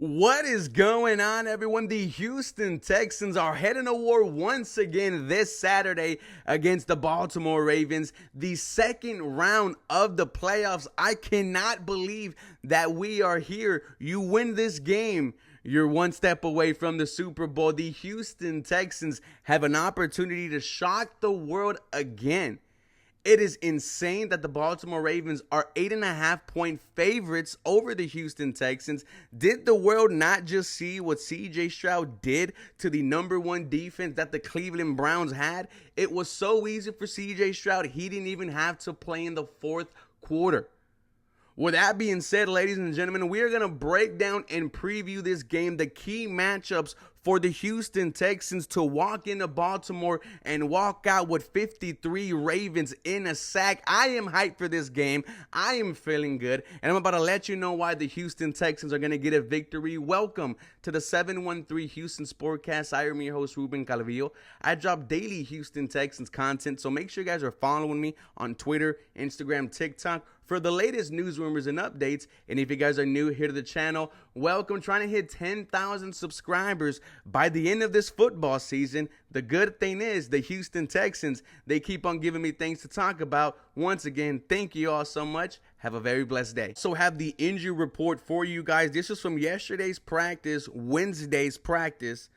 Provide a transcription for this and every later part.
What is going on, everyone? The Houston Texans are heading to war once again this Saturday against the Baltimore Ravens. The second round of the playoffs. I cannot believe that we are here. You win this game, you're one step away from the Super Bowl. The Houston Texans have an opportunity to shock the world again. It is insane that the Baltimore Ravens are 8.5-point favorites over the Houston Texans. Did the world not just see what CJ Stroud did to the #1 defense that the Cleveland Browns had? It was so easy for CJ Stroud, he didn't even have to play in the fourth quarter. With that being said, ladies and gentlemen, we are going to break down and preview this game, the key matchups for the Houston Texans to walk into Baltimore and walk out with 53 Ravens in a sack. I am hyped for this game. I am feeling good, and I'm about to let you know why the Houston Texans are going to get a victory. Welcome to the 713 Houston Sportcast. I am your host, Ruben Calvillo. I drop daily Houston Texans content, so make sure you guys are following me on Twitter, Instagram, TikTok for the latest news, rumors, and updates. And if you guys are new here to the channel, welcome. Trying to hit 10,000 subscribers by the end of this football season. The good thing is the Houston Texans, they keep on giving me things to talk about. Once again, thank you all so much. Have a very blessed day. So have the injury report for you guys. This is from yesterday's practice, Wednesday's practice.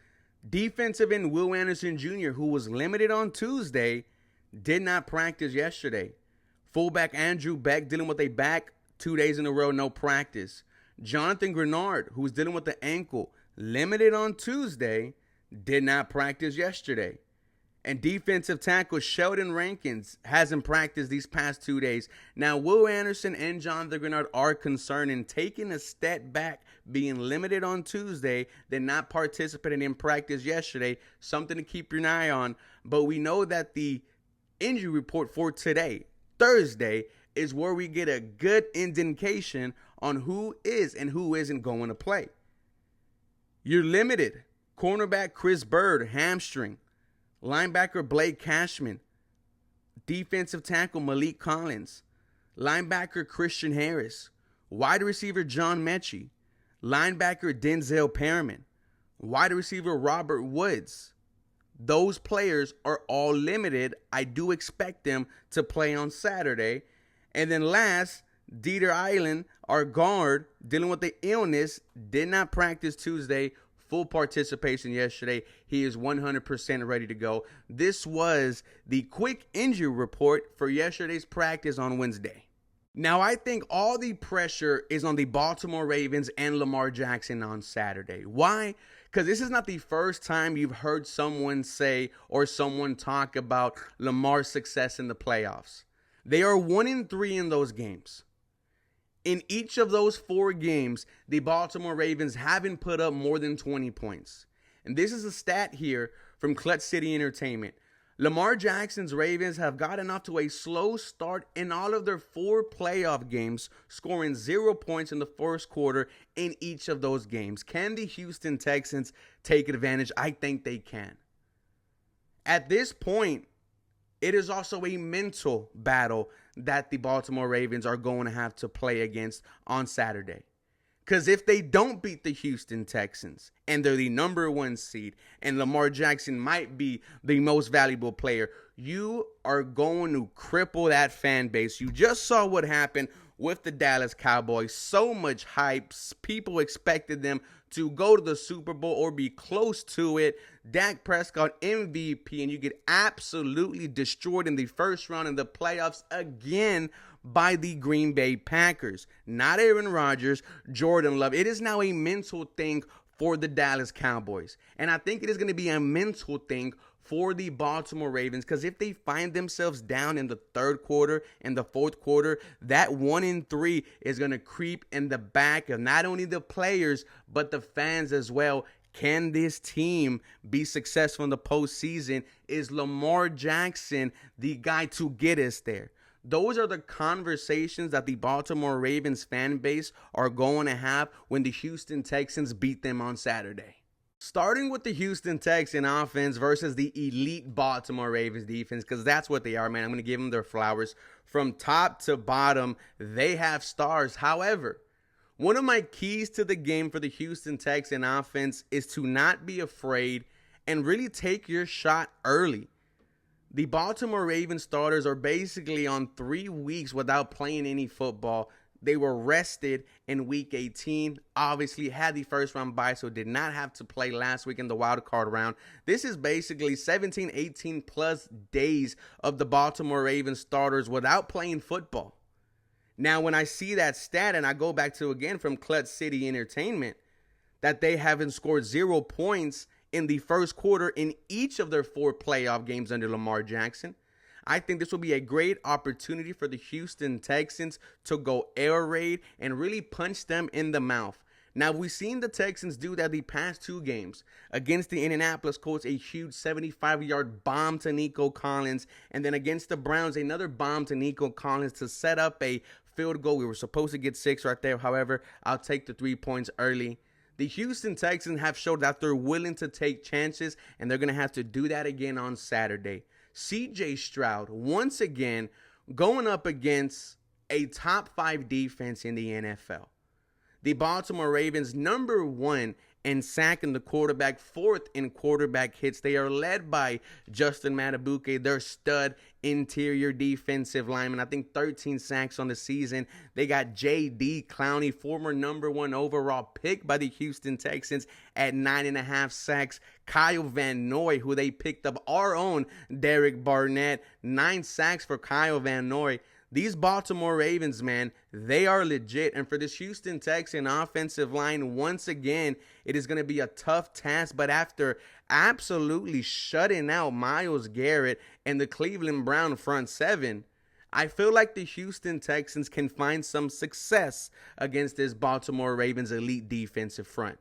Defensive end Will Anderson Jr., who was limited on Tuesday, did not practice yesterday. Fullback Andrew Beck dealing with a back 2 days in a row, no practice. Jonathan Grenard, who's dealing with the ankle, limited on Tuesday, did not practice yesterday. And defensive tackle Sheldon Rankins hasn't practiced these past 2 days. Now, Will Anderson and Jonathan Grenard are concerned in taking a step back, being limited on Tuesday, then not participating in practice yesterday. Something to keep your eye on. But we know that the injury report for today, Thursday, is where we get a good indication on who is and who isn't going to play. You're limited. Cornerback Chris Bird, hamstring. Linebacker Blake Cashman. Defensive tackle Malik Collins. Linebacker Christian Harris. Wide receiver John Mechie. Linebacker Denzel Perriman. Wide receiver Robert Woods. Those players are all limited. I do expect them to play on Saturday. And then last, Dieter Island, our guard, dealing with the illness, did not practice Tuesday. Full participation yesterday. He is 100% ready to go. This was the quick injury report for yesterday's practice on Wednesday. Now, I think all the pressure is on the Baltimore Ravens and Lamar Jackson on Saturday. Why? Because this is not the first time you've heard someone say or someone talk about Lamar's success in the playoffs. They are 1-3 in those games. In each of those 4 games, the Baltimore Ravens haven't put up more than 20 points. And this is a stat here from Clutch City Entertainment. Lamar Jackson's Ravens have gotten off to a slow start in all of their 4 playoff games, scoring 0 points in the first quarter in each of those games. Can the Houston Texans take advantage? I think they can. At this point, it is also a mental battle that the Baltimore Ravens are going to have to play against on Saturday. Because if they don't beat the Houston Texans and they're the #1 seed and Lamar Jackson might be the most valuable player, you are going to cripple that fan base. You just saw what happened with the Dallas Cowboys. So much hype. People expected them to go to the Super Bowl or be close to it. Dak Prescott, MVP, and you get absolutely destroyed in the first round in the playoffs again by the Green Bay Packers. Not Aaron Rodgers, Jordan Love. It is now a mental thing for the Dallas Cowboys. And I think it is going to be a mental thing for the Baltimore Ravens, because if they find themselves down in the third quarter and the fourth quarter, that 1-3 is going to creep in the back of not only the players, but the fans as well. Can this team be successful in the postseason? Is Lamar Jackson the guy to get us there? Those are the conversations that the Baltimore Ravens fan base are going to have when the Houston Texans beat them on Saturday. Starting with the Houston Texan offense versus the elite Baltimore Ravens defense, because that's what they are, man. I'm going to give them their flowers. From top to bottom, they have stars. However, One of my keys to the game for the Houston Texans offense is to not be afraid and really take your shot early. The Baltimore Ravens starters are basically on 3 weeks without playing any football. They were rested in week 18, obviously had the first round bye, so did not have to play last week in the wild card round. This is basically 17, 18 plus days of the Baltimore Ravens starters without playing football. Now, when I see that stat, and I go back to, again, from Clutch City Entertainment, that they haven't scored 0 points in the first quarter in each of their 4 playoff games under Lamar Jackson, I think this will be a great opportunity for the Houston Texans to go air raid and really punch them in the mouth. Now, we've seen the Texans do that the past 2 games. Against the Indianapolis Colts, a huge 75-yard bomb to Nico Collins. And then against the Browns, another bomb to Nico Collins to set up a field goal. We were supposed to get 6 right there. However, I'll take the 3 points early. The Houston Texans have showed that they're willing to take chances, and they're going to have to do that again on Saturday. CJ Stroud, once again, going up against a top 5 defense in the NFL. The Baltimore Ravens, number 1 in sacking the quarterback, 4th in quarterback hits. They are led by Justin Madubuike, their stud interior defensive lineman. I think 13 sacks on the season. They got J.D. Clowney, former number 1 overall pick by the Houston Texans, at 9.5 sacks. Kyle Van Noy, who they picked up, our own Derek Barnett, 9 sacks for Kyle Van Noy. These Baltimore Ravens, man, they are legit. And for this Houston Texans offensive line, once again, it is going to be a tough task. But after absolutely shutting out Myles Garrett and the Cleveland Brown front 7, I feel like the Houston Texans can find some success against this Baltimore Ravens elite defensive front.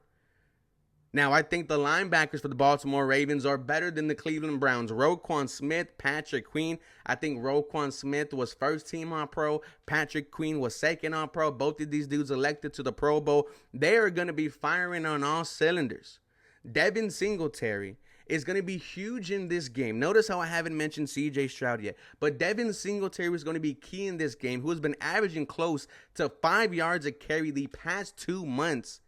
Now, I think the linebackers for the Baltimore Ravens are better than the Cleveland Browns. Roquan Smith, Patrick Queen. I think Roquan Smith was first team All-Pro. Patrick Queen was second All-Pro. Both of these dudes elected to the Pro Bowl. They are going to be firing on all cylinders. Devin Singletary is going to be huge in this game. Notice how I haven't mentioned CJ Stroud yet. But Devin Singletary is going to be key in this game, who has been averaging close to 5 yards a carry the past 2 months.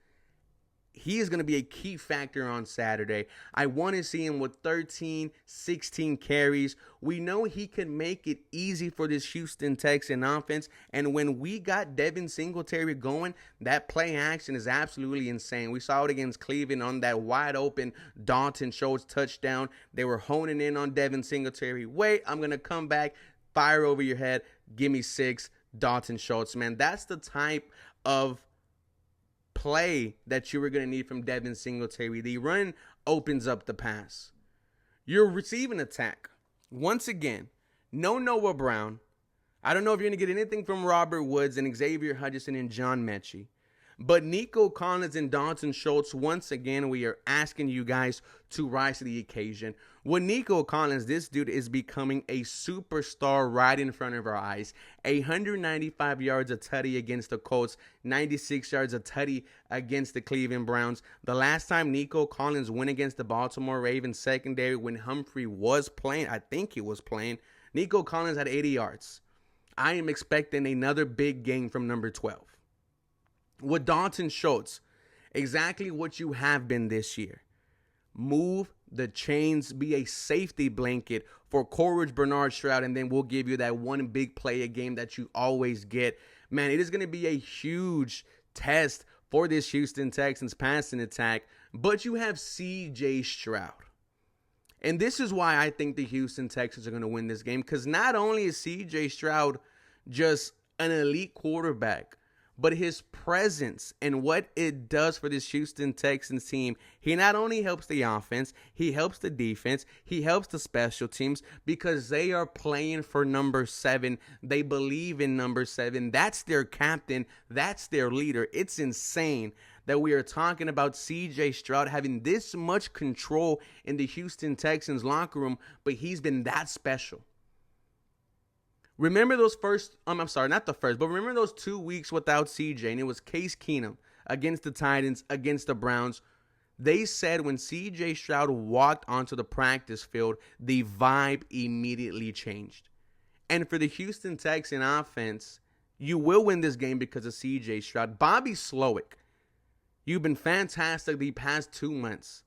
He is going to be a key factor on Saturday. I want to see him with 13, 16 carries. We know he can make it easy for this Houston Texans offense. And when we got Devin Singletary going, that play action is absolutely insane. We saw it against Cleveland on that wide open Dalton Schultz touchdown. They were honing in on Devin Singletary. Wait, I'm going to come back, fire over your head, give me 6, Dalton Schultz. Man, that's the type of play that you were going to need from Devin Singletary. The run opens up the pass. Your receiving attack, once again, no Noah Brown. I don't know if you're going to get anything from Robert Woods and Xavier Hutchinson and John Mechie. But Nico Collins and Dalton Schultz, once again, we are asking you guys to rise to the occasion. With Nico Collins, this dude is becoming a superstar right in front of our eyes. 195 yards a tutty against the Colts, 96 yards a tutty against the Cleveland Browns. The last time Nico Collins went against the Baltimore Ravens secondary when Humphrey was playing, I think he was playing, Nico Collins had 80 yards. I am expecting another big game from number 12. With Dalton Schultz, exactly what you have been this year. Move the chains, be a safety blanket for Coleridge, Bernard, Stroud, and then we'll give you that one big play a game that you always get. Man, it is going to be a huge test for this Houston Texans passing attack, but you have CJ Stroud. And this is why I think the Houston Texans are going to win this game, because not only is CJ Stroud just an elite quarterback, but his presence and what it does for this Houston Texans team, he not only helps the offense, he helps the defense, he helps the special teams, because they are playing for number 7. They believe in number 7. That's their captain. That's their leader. It's insane that we are talking about CJ Stroud having this much control in the Houston Texans locker room, but he's been that special. Remember those remember those 2 weeks without CJ, and it was Case Keenum against the Titans, against the Browns. They said when CJ Stroud walked onto the practice field, the vibe immediately changed. And for the Houston Texans offense, You will win this game because of CJ Stroud. Bobby Slowick, you've been fantastic the past 2 months.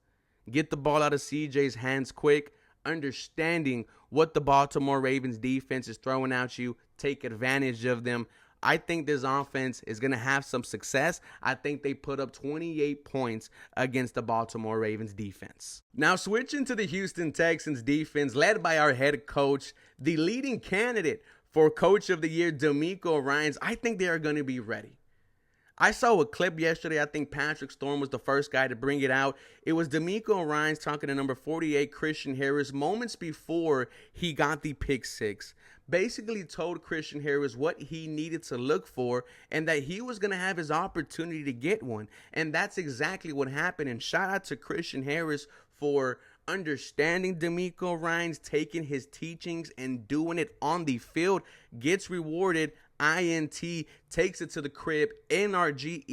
Get the ball out of CJ's hands quick, understanding what the Baltimore Ravens defense is throwing at you. Take advantage of them. I think this offense is going to have some success. I think they put up 28 points against the Baltimore Ravens defense. Now switching to the Houston Texans defense, led by our head coach, the leading candidate for Coach of the Year, DeMeco Ryans. I think they are going to be ready. I saw a clip yesterday. I think Patrick Storm was the first guy to bring it out. It was DeMeco Ryans talking to number 48, Christian Harris, moments before he got the pick six. Basically told Christian Harris what he needed to look for and that he was going to have his opportunity to get one. And that's exactly what happened. And shout out to Christian Harris for understanding DeMeco Ryans, taking his teachings and doing it on the field, gets rewarded. INT takes it to the crib. NRG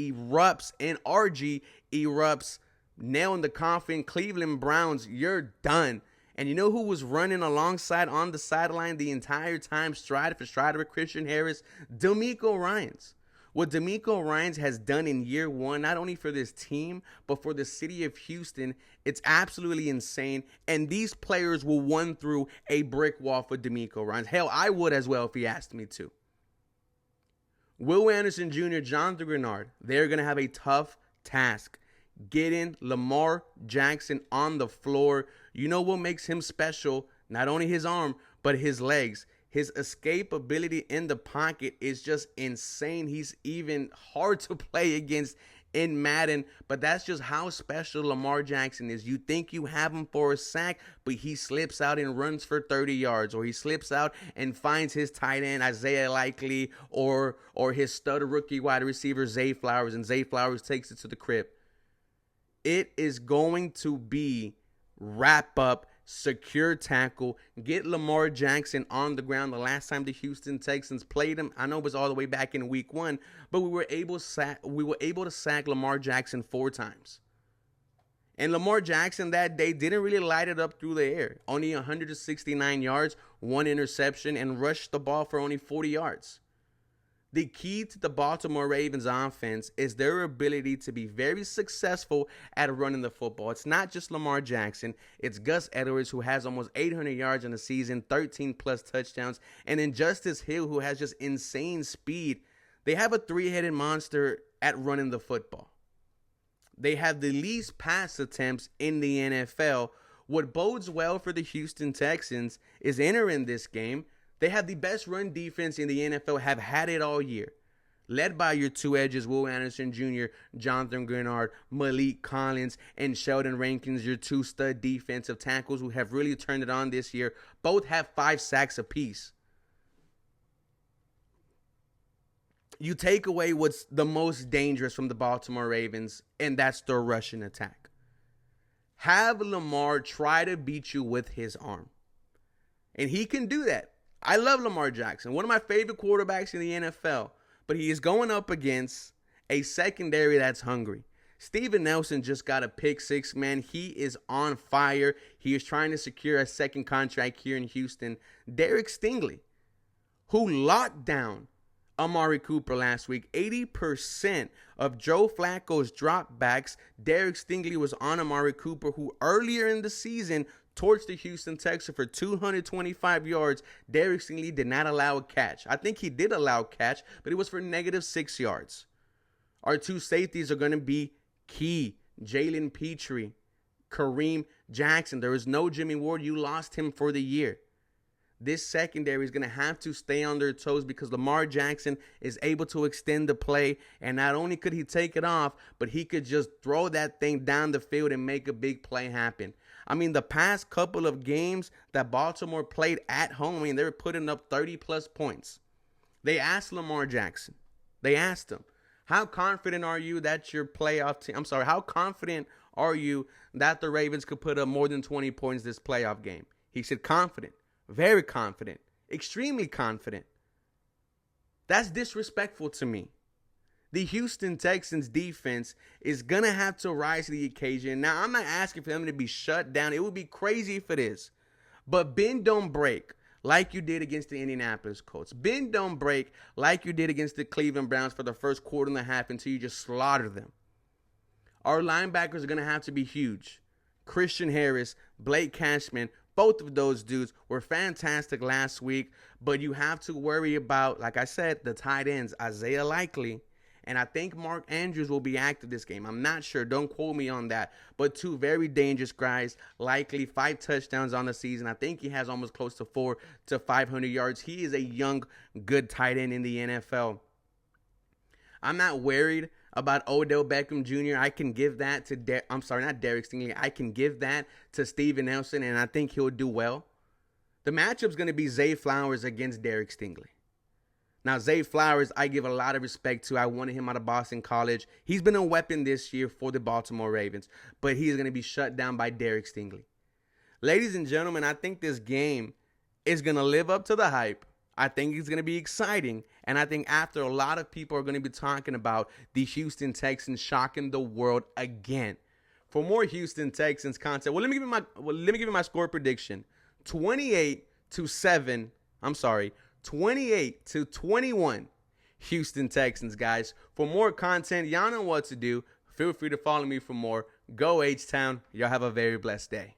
erupts. Nailing the coffin. Cleveland Browns, you're done. And you know who was running alongside on the sideline the entire time, stride for stride with Christian Harris? DeMeco Ryans. What DeMeco Ryans has done in year one, not only for this team, but for the city of Houston, it's absolutely insane. And these players will run through a brick wall for DeMeco Ryans. Hell, I would as well if he asked me to. Will Anderson Jr., Jonathan Grenard, they're going to have a tough task getting Lamar Jackson on the floor. You know what makes him special? Not only his arm, but his legs. His escapability in the pocket is just insane. He's even hard to play against in Madden, but that's just how special Lamar Jackson is. You think you have him for a sack, but he slips out and runs for 30 yards, or he slips out and finds his tight end Isaiah Likely or his stud rookie wide receiver Zay Flowers, and Zay Flowers takes it to the crib. It is going to be wrap up, secure tackle, get Lamar Jackson on the ground. The last time the Houston Texans played him, I know it was all the way back in week one, but we were able to sack Lamar Jackson 4 times. And Lamar Jackson that day didn't really light it up through the air. Only 169 yards, 1 interception, and rushed the ball for only 40 yards. The key to the Baltimore Ravens offense is their ability to be very successful at running the football. It's not just Lamar Jackson. It's Gus Edwards, who has almost 800 yards in the season, 13-plus touchdowns, and then Justice Hill, who has just insane speed. They have a 3-headed monster at running the football. They have the least pass attempts in the NFL. What bodes well for the Houston Texans is entering this game. They have the best run defense in the NFL, have had it all year. Led by your 2 edges, Will Anderson Jr., Jonathan Grenard, Malik Collins, and Sheldon Rankins, your 2 stud defensive tackles who have really turned it on this year. Both have 5 sacks apiece. You take away what's the most dangerous from the Baltimore Ravens, and that's their rushing attack. Have Lamar try to beat you with his arm. And he can do that. I love Lamar Jackson, one of my favorite quarterbacks in the NFL, but he is going up against a secondary that's hungry. Steven Nelson just got a pick six, man. He is on fire. He is trying to secure a second contract here in Houston. Derek Stingley, who locked down Amari Cooper last week. 80% of Joe Flacco's dropbacks, Derek Stingley was on Amari Cooper, who earlier in the season torched the Houston Texans for 225 yards. Derek Stingley did not allow a catch. I think he did allow a catch, but it was for -6 yards. Our 2 safeties are going to be key. Jalen Petrie, Kareem Jackson. There is no Jimmy Ward. You lost him for the year. This secondary is going to have to stay on their toes because Lamar Jackson is able to extend the play. And not only could he take it off, but he could just throw that thing down the field and make a big play happen. I mean, the past couple of games that Baltimore played at home, I mean, they were putting up 30-plus points. They asked Lamar Jackson. They asked him, how confident are you that your playoff team, how confident are you that the Ravens could put up more than 20 points this playoff game? He said confident, very confident, extremely confident. That's disrespectful to me. The Houston Texans defense is going to have to rise to the occasion. Now, I'm not asking for them to be shut down. It would be crazy if it is. But bend don't break. like you did against the Indianapolis Colts. Bend, don't break like you did against the Cleveland Browns for the first quarter and a half until you just slaughter them. Our linebackers are going to have to be huge. Christian Harris, Blake Cashman, both of those dudes were fantastic last week, but you have to worry about, like I said, the tight ends, Isaiah Likely, and I think Mark Andrews will be active this game. I'm not sure. Don't quote me on that. But two very dangerous guys. Likely 5 touchdowns on the season. I think he has almost close to 400 to 500 yards. He is a young, good tight end in the NFL. I'm not worried about Odell Beckham Jr. I can give that to not Derek Stingley. I can give that to Steven Nelson, and I think he'll do well. The matchup's going to be Zay Flowers against Derek Stingley. Now, Zay Flowers, I give a lot of respect to. I wanted him out of Boston College. He's been a weapon this year for the Baltimore Ravens, but he is going to be shut down by Derek Stingley. Ladies and gentlemen, I think this game is going to live up to the hype. I think it's going to be exciting, and I think after a lot of people are going to be talking about the Houston Texans shocking the world again. For more Houston Texans content, let me give you my score prediction. 28-21 Houston Texans, guys. For more content, y'all know what to do. Feel free to follow me for more. Go H-Town. Y'all have a very blessed day.